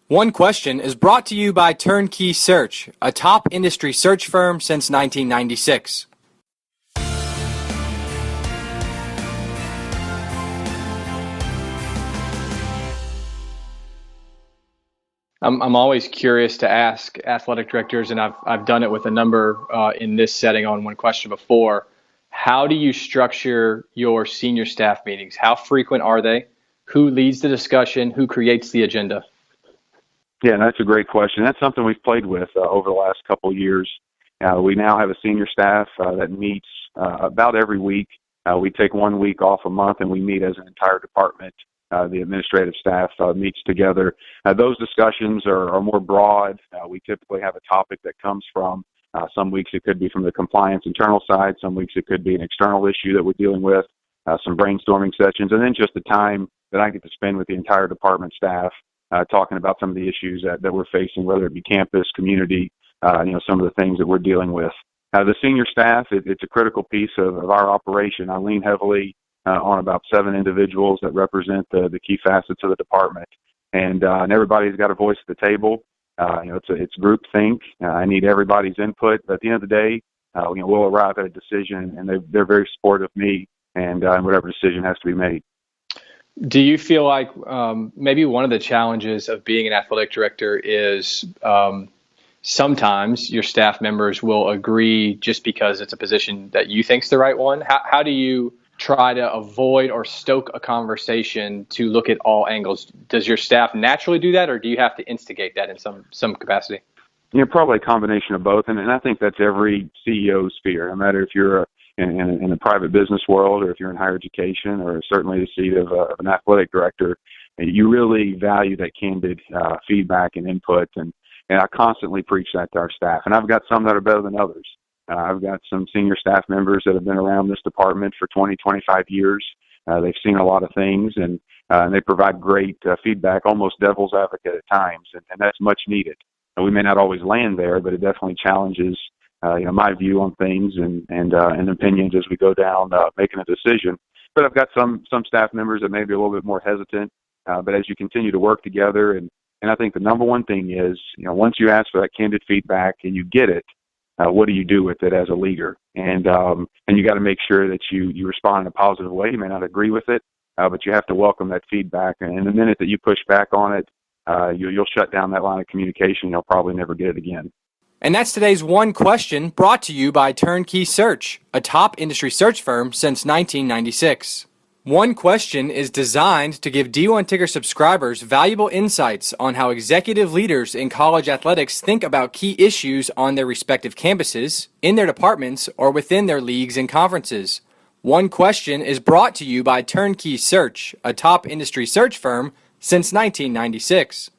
One Question is brought to you by Turnkey Search, a top industry search firm since 1996. I'm always curious to ask athletic directors, and I've done it with a number in this setting on One Question before. How do you structure your senior staff meetings? How frequent are they? Who leads the discussion? Who creates the agenda? Yeah, that's a great question. That's something we've played with over the last couple of years. We now have a senior staff that meets about every week. We take 1 week off a month, and we meet as an entire department. The administrative staff meets together. Those discussions are more broad. We typically have a topic that comes from some weeks it could be from the compliance internal side. Some weeks it could be an external issue that we're dealing with, some brainstorming sessions, and then just the time that I get to spend with the entire department staff talking about some of the issues that we're facing, whether it be campus, community, some of the things that we're dealing with. The senior staff, it's a critical piece of our operation. I lean heavily on about 7 individuals that represent the key facets of the department, and everybody's got a voice at the table. It's group think. I need everybody's input, but at the end of the day, we'll arrive at a decision, and they're very supportive of me and whatever decision has to be made. Do you feel like maybe one of the challenges of being an athletic director is sometimes your staff members will agree just because it's a position that you think's the right one? How do you try to avoid or stoke a conversation to look at all angles? Does your staff naturally do that, or do you have to instigate that in some capacity? Probably a combination of both, and I think that's every CEO's fear, no matter if you're in the private business world or if you're in higher education or certainly the seat of an athletic director. You really value that candid feedback and input, and I constantly preach that to our staff. And I've got some that are better than others. I've got some senior staff members that have been around this department for 20, 25 years. They've seen a lot of things, and they provide great feedback, almost devil's advocate at times, and that's much needed. We may not always land there, but it definitely challenges my view on things and opinions as we go down making a decision. But I've got some staff members that may be a little bit more hesitant. But as you continue to work together, and I think the number one thing is, once you ask for that candid feedback and you get it, what do you do with it as a leader? And you got to make sure that you respond in a positive way. You may not agree with it, but you have to welcome that feedback. And the minute that you push back on it, you'll shut down that line of communication. You'll probably never get it again. And that's today's One Question, brought to you by Turnkey Search, a top industry search firm since 1996. One Question is designed to give D1 Ticker subscribers valuable insights on how executive leaders in college athletics think about key issues on their respective campuses, in their departments, or within their leagues and conferences. One Question is brought to you by Turnkey Search, a top industry search firm since 1996.